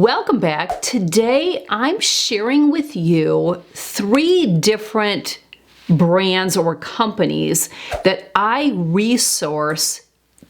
Welcome back. Today I'm sharing with you 3 different brands or companies that I resource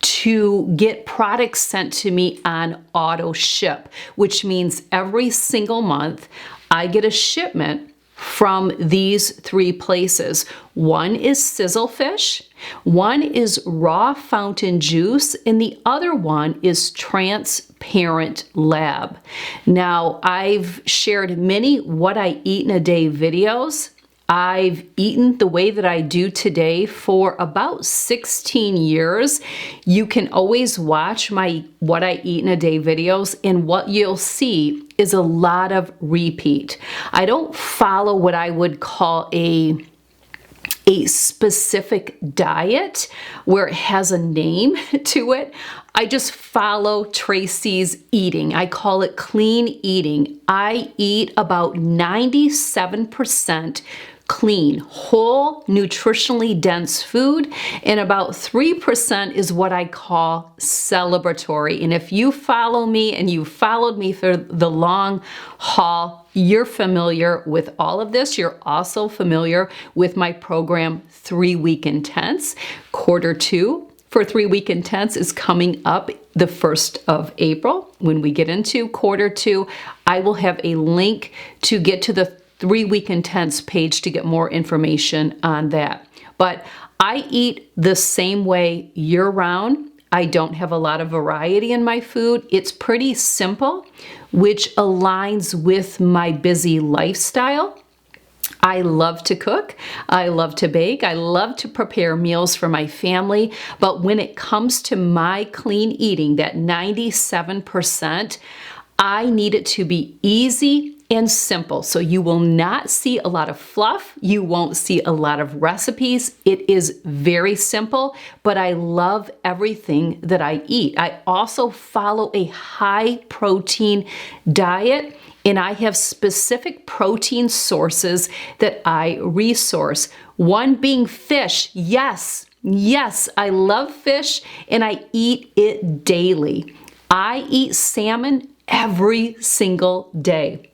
to get products sent to me on auto ship, which means every single month I get a shipment from these 3 places. One is Sizzlefish, one is Raw Fountain Juice, and the other one is Transparent Lab. Now, I've shared many what I eat in a day videos. I've eaten the way that I do today for about 16 years. You can always watch my what I eat in a day videos, and what you'll see is a lot of repeat. I don't follow what I would call a specific diet where it has a name to it. I just follow Tracy's eating. I call it clean eating. I eat about 97% clean, whole, nutritionally dense food, and about 3% is what I call celebratory. And if you follow me and you followed me for the long haul, you're familiar with all of this. You're also familiar with my program 3 Week Intense. Quarter 2 for 3 Week Intense is coming up the 1st of April. When we get into quarter 2, I will have a link to get to the 3 Week Intense page to get more information on that. But I eat the same way year round. I don't have a lot of variety in my food. It's pretty simple, which aligns with my busy lifestyle. I love to cook, I love to bake, I love to prepare meals for my family, but when it comes to my clean eating, that 97%, I need it to be easy and simple. So you will not see a lot of fluff. You won't see a lot of recipes. It is very simple, but I love everything that I eat. I also follow a high protein diet, and I have specific protein sources that I resource. One being fish. Yes, I love fish and I eat it daily. I eat salmon every single day.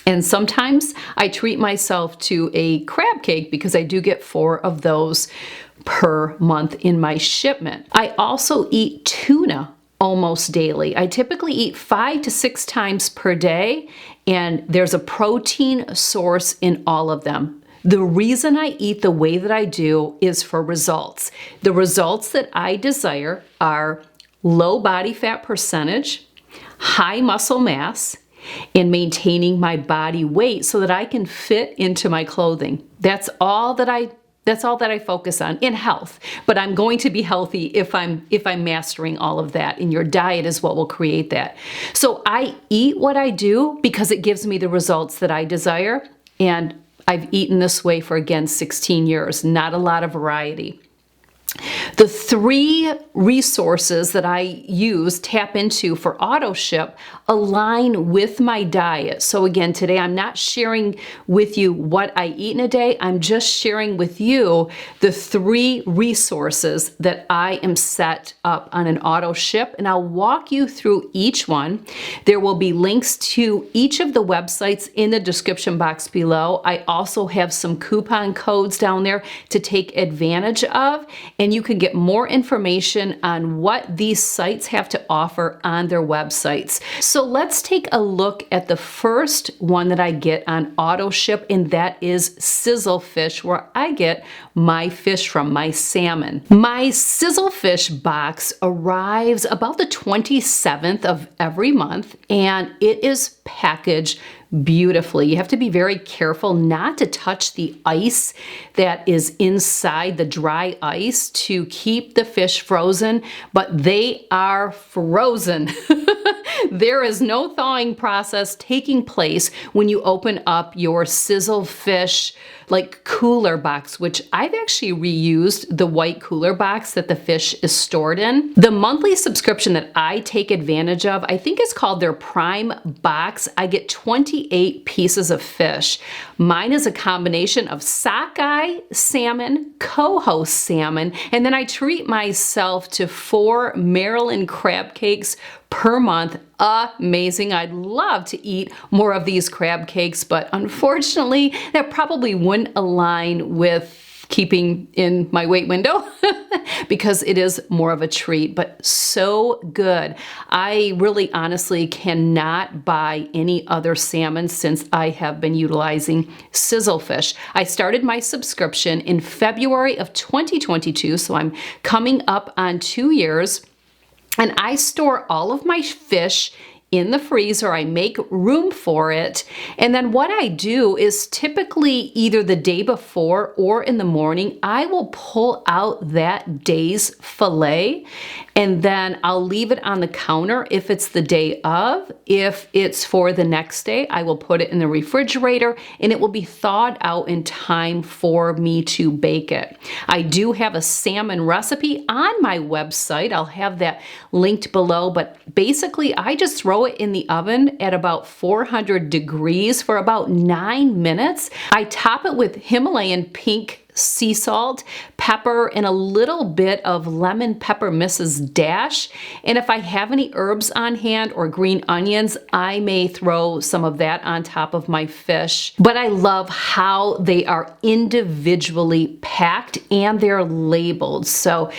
And sometimes I treat myself to a crab cake because I do get 4 of those per month in my shipment. I also eat tuna almost daily. I typically eat 5 to 6 times per day, and there's a protein source in all of them. The reason I eat the way that I do is for results. The results that I desire are low body fat percentage, high muscle mass, and maintaining my body weight so that I can fit into my clothing. That's all that I focus on in health. But I'm going to be healthy if I'm mastering all of that, and your diet is what will create that. So I eat what I do because it gives me the results that I desire, and I've eaten this way for, again, 16 years. Not a lot of variety. The 3 resources that I use, tap into for auto ship, align with my diet. So again, today I'm not sharing with you what I eat in a day. I'm just sharing with you the 3 resources that I am set up on an auto ship, and I'll walk you through each one. There will be links to each of the websites in the description box below. I also have some coupon codes down there to take advantage of, and you can get more information on what these sites have to offer on their websites. So let's take a look at the first one that I get on auto ship, and that is Sizzlefish, where I get my fish from, my salmon. My Sizzlefish box arrives about the 27th of every month, and it is packaged beautifully. You have to be very careful not to touch the ice that is inside, the dry ice, to keep the fish frozen, but they are frozen. There is no thawing process taking place when you open up your Sizzlefish like cooler box, which I've actually reused the white cooler box that the fish is stored in. The monthly subscription that I take advantage of, I think is called their Prime box. I get 28 pieces of fish. Mine is a combination of sockeye salmon, coho salmon, and then I treat myself to 4 Maryland crab cakes per month. Amazing. I'd love to eat more of these crab cakes, but unfortunately, that probably wouldn't align with keeping in my weight window because it is more of a treat, but so good. I really honestly cannot buy any other salmon since I have been utilizing Sizzlefish. I started my subscription in February of 2022, so I'm coming up on 2 years, and I store all of my fish in the freezer. I make room for it. And then what I do is typically either the day before or in the morning, I will pull out that day's fillet, and then I'll leave it on the counter if it's the day of. If it's for the next day, I will put it in the refrigerator and it will be thawed out in time for me to bake it. I do have a salmon recipe on my website. I'll have that linked below, but basically I just throw it in the oven at about 400 degrees for about 9 minutes. I top it with Himalayan pink sea salt, pepper, and a little bit of lemon pepper Mrs. Dash. And if I have any herbs on hand or green onions, I may throw some of that on top of my fish. But I love how they are individually packed and they're labeled. So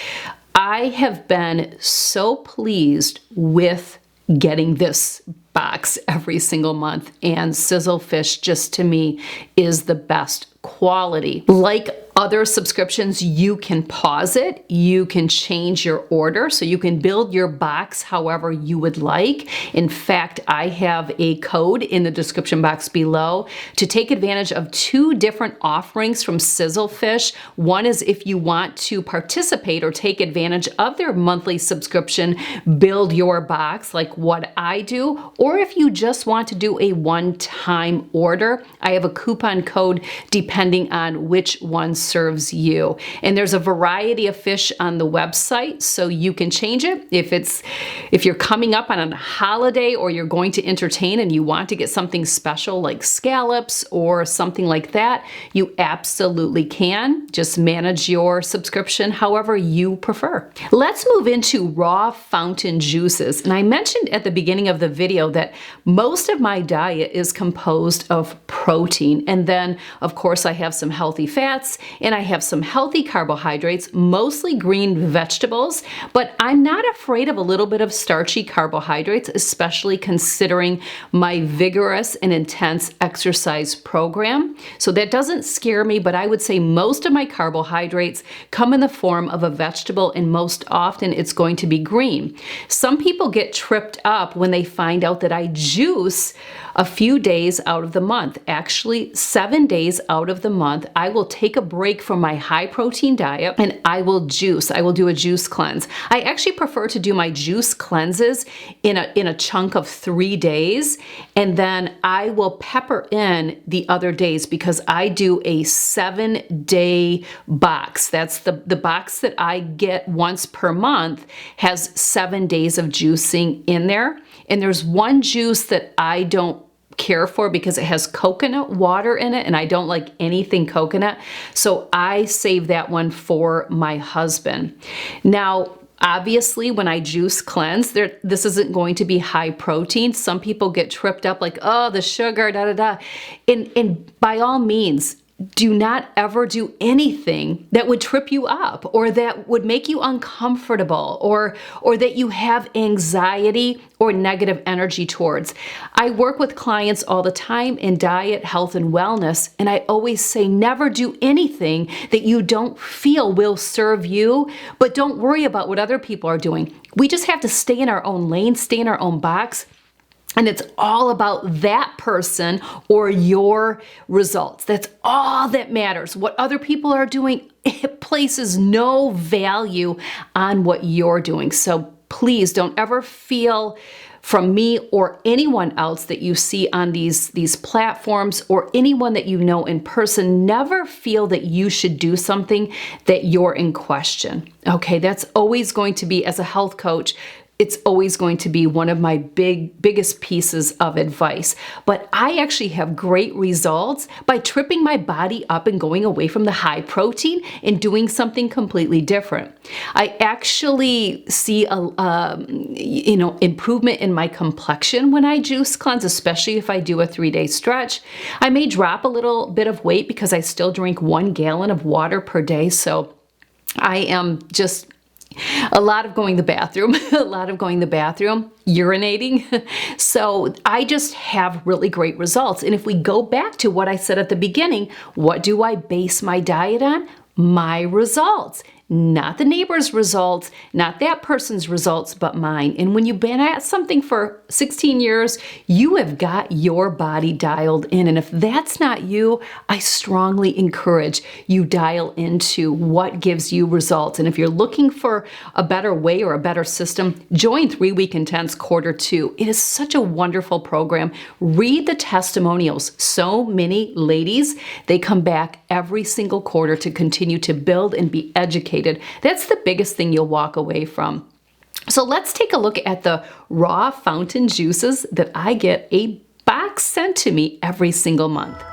I have been so pleased with getting this box every single month, and Sizzlefish just to me is the best quality. Like other subscriptions, you can pause it, you can change your order, so you can build your box however you would like. In fact, I have a code in the description box below to take advantage of 2 different offerings from Sizzlefish. One is if you want to participate or take advantage of their monthly subscription, build your box like what I do, or if you just want to do a one-time order, I have a coupon code depending on which one serves you. And there's a variety of fish on the website, so you can change it. If you're coming up on a holiday or you're going to entertain and you want to get something special like scallops or something like that, you absolutely can. Just manage your subscription however you prefer. Let's move into raw fountain juices. And I mentioned at the beginning of the video that most of my diet is composed of protein. And then, of course, I have some healthy fats and I have some healthy carbohydrates, mostly green vegetables, but I'm not afraid of a little bit of starchy carbohydrates, especially considering my vigorous and intense exercise program. So that doesn't scare me, but I would say most of my carbohydrates come in the form of a vegetable, and most often it's going to be green. Some people get tripped up when they find out that I juice a few days out of the month. Actually, 7 days out of the month, I will take a break from my high protein diet and I will juice. I will do a juice cleanse. I actually prefer to do my juice cleanses in a chunk of 3 days, and then I will pepper in the other days because I do a 7-day box. That's the box that I get once per month has 7 days of juicing in there. And there's one juice that I don't care for because it has coconut water in it and I don't like anything coconut. So I save that one for my husband. Now, obviously, when I juice cleanse, this isn't going to be high protein. Some people get tripped up like, oh, the sugar, da da da. And by all means, do not ever do anything that would trip you up or that would make you uncomfortable or that you have anxiety or negative energy towards. I work with clients all the time in diet, health, and wellness, and I always say never do anything that you don't feel will serve you, but don't worry about what other people are doing. We just have to stay in our own lane, stay in our own box. And it's all about that person or your results. That's all that matters. What other people are doing, it places no value on what you're doing. So please don't ever feel from me or anyone else that you see on these platforms or anyone that you know in person, never feel that you should do something that you're in question. Okay, that's always going to be, as a health coach, it's always going to be one of my biggest pieces of advice. But I actually have great results by tripping my body up and going away from the high protein and doing something completely different. I actually see a improvement in my complexion when I juice cleanse, especially if I do a 3-day stretch. I may drop a little bit of weight because I still drink 1 gallon of water per day. So I am just a lot of going to the bathroom, urinating. So I just have really great results. And if we go back to what I said at the beginning, what do I base my diet on? My results. Not the neighbor's results, not that person's results, but mine. And when you've been at something for 16 years, you have got your body dialed in. And if that's not you, I strongly encourage you dial into what gives you results. And if you're looking for a better way or a better system, join 3-Week Intense Quarter 2. It is such a wonderful program. Read the testimonials. So many ladies, they come back every single quarter to continue to build and be educated. That's the biggest thing you'll walk away from. So let's take a look at the raw fountain juices that I get a box sent to me every single month.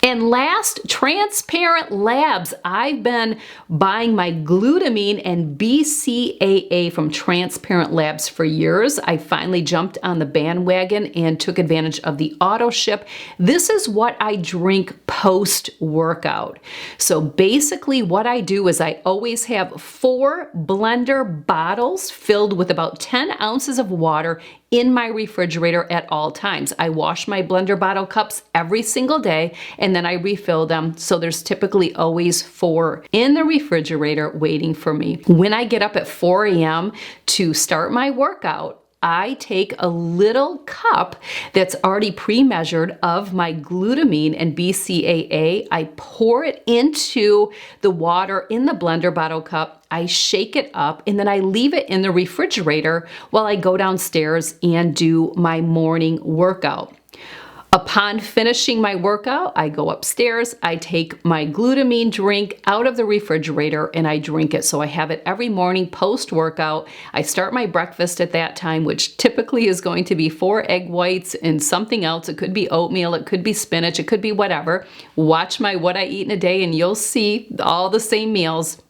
And last, Transparent Labs. I've been buying my glutamine and BCAA from Transparent Labs for years. I finally jumped on the bandwagon and took advantage of the auto ship. This is what I drink post-workout. So basically what I do is I always have 4 blender bottles filled with about 10 ounces of water in my refrigerator at all times. I wash my blender bottle cups every single day and then I refill them. So there's typically always 4 in the refrigerator waiting for me. When I get up at 4 a.m. to start my workout, I take a little cup that's already pre-measured of my glutamine and BCAA. I pour it into the water in the blender bottle cup. I shake it up and then I leave it in the refrigerator while I go downstairs and do my morning workout. Upon finishing my workout, I go upstairs, I take my glutamine drink out of the refrigerator and I drink it. So I have it every morning post-workout. I start my breakfast at that time, which typically is going to be 4 egg whites and something else. It could be oatmeal, it could be spinach, it could be whatever. Watch my what I eat in a day and you'll see all the same meals.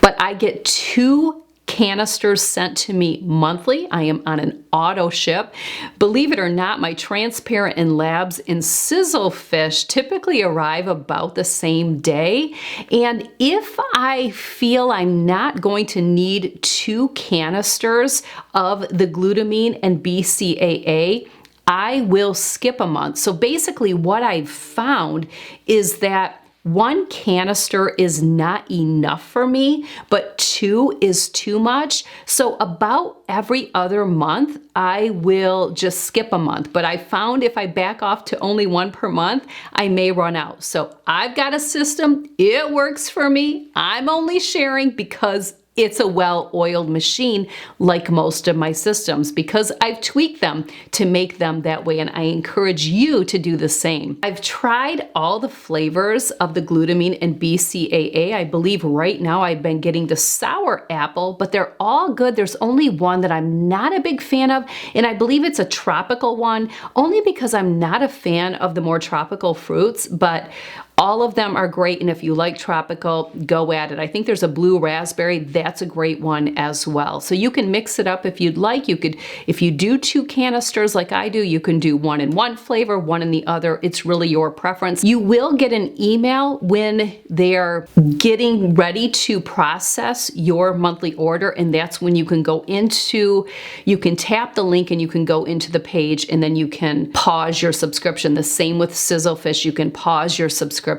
But I get 2 canisters sent to me monthly. I am on an auto ship. Believe it or not, my transparent and labs in Sizzlefish typically arrive about the same day. And if I feel I'm not going to need 2 canisters of the glutamine and BCAA, I will skip a month. So basically what I've found is that 1 canister is not enough for me, but 2 is too much. So about every other month, I will just skip a month. But I found if I back off to only 1 per month, I may run out. So I've got a system. It works for me. I'm only sharing because it's a well-oiled machine, like most of my systems, because I've tweaked them to make them that way, and I encourage you to do the same. I've tried all the flavors of the glutamine and BCAA. I believe right now I've been getting the sour apple, but they're all good. There's only one that I'm not a big fan of, and I believe it's a tropical one, only because I'm not a fan of the more tropical fruits, but all of them are great, and if you like tropical, go at it. I think there's a blue raspberry. That's a great one as well. So you can mix it up if you'd like. You could, if you do 2 canisters like I do, you can do 1 in one flavor, 1 in the other. It's really your preference. You will get an email when they're getting ready to process your monthly order, and that's when you can go into, you can tap the link and you can go into the page, and then you can pause your subscription. The same with Sizzlefish. You can pause your subscription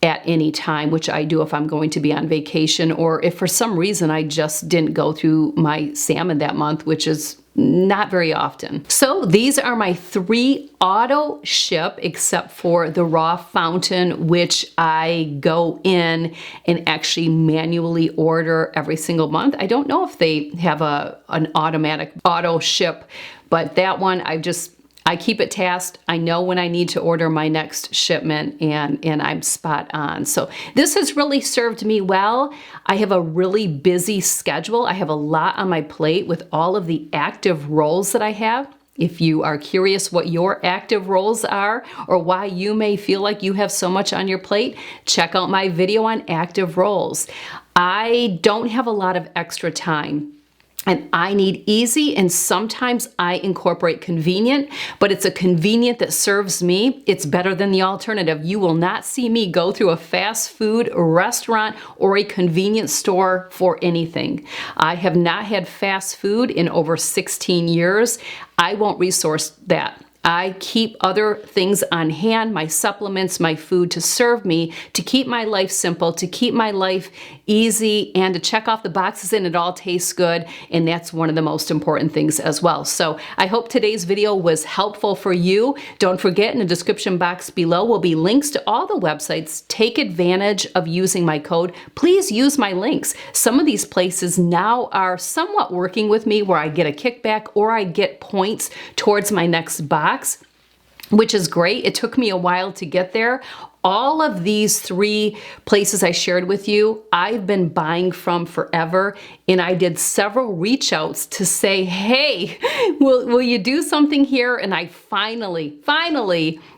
at any time, which I do if I'm going to be on vacation, or if for some reason I just didn't go through my salmon that month, which is not very often. So these are my 3 auto ship, except for the raw fountain, which I go in and actually manually order every single month. I don't know if they have an automatic auto ship, but that one I keep it tasked. I know when I need to order my next shipment, and I'm spot on. So this has really served me well. I have a really busy schedule. I have a lot on my plate with all of the active roles that I have. If you are curious what your active roles are or why you may feel like you have so much on your plate, check out my video on active roles. I don't have a lot of extra time, and I need easy, and sometimes I incorporate convenient, but it's a convenient that serves me. It's better than the alternative. You will not see me go through a fast food restaurant or a convenience store for anything. I have not had fast food in over 16 years. I won't resource that. I keep other things on hand, my supplements, my food, to serve me, to keep my life simple, to keep my life easy, and to check off the boxes and it all tastes good. And that's one of the most important things as well. So I hope today's video was helpful for you. Don't forget, in the description box below will be links to all the websites. Take advantage of using my code. Please use my links. Some of these places now are somewhat working with me where I get a kickback or I get points towards my next box, which is great. It took me a while to get there. All of these 3 places I shared with you, I've been buying from forever, and I did several reach outs to say, hey, will you do something here? And I finally,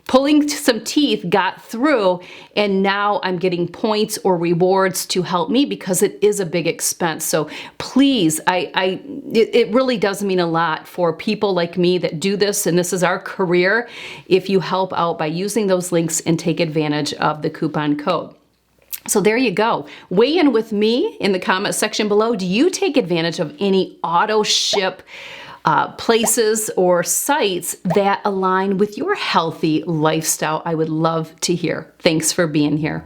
pulling some teeth, got through, and now I'm getting points or rewards to help me because it is a big expense. So please, it really does mean a lot for people like me that do this, and this is our career, if you help out by using those links and take advantage of the coupon code. So there you go. Weigh in with me in the comment section below. Do you take advantage of any auto ship places or sites that align with your healthy lifestyle? I would love to hear. Thanks for being here.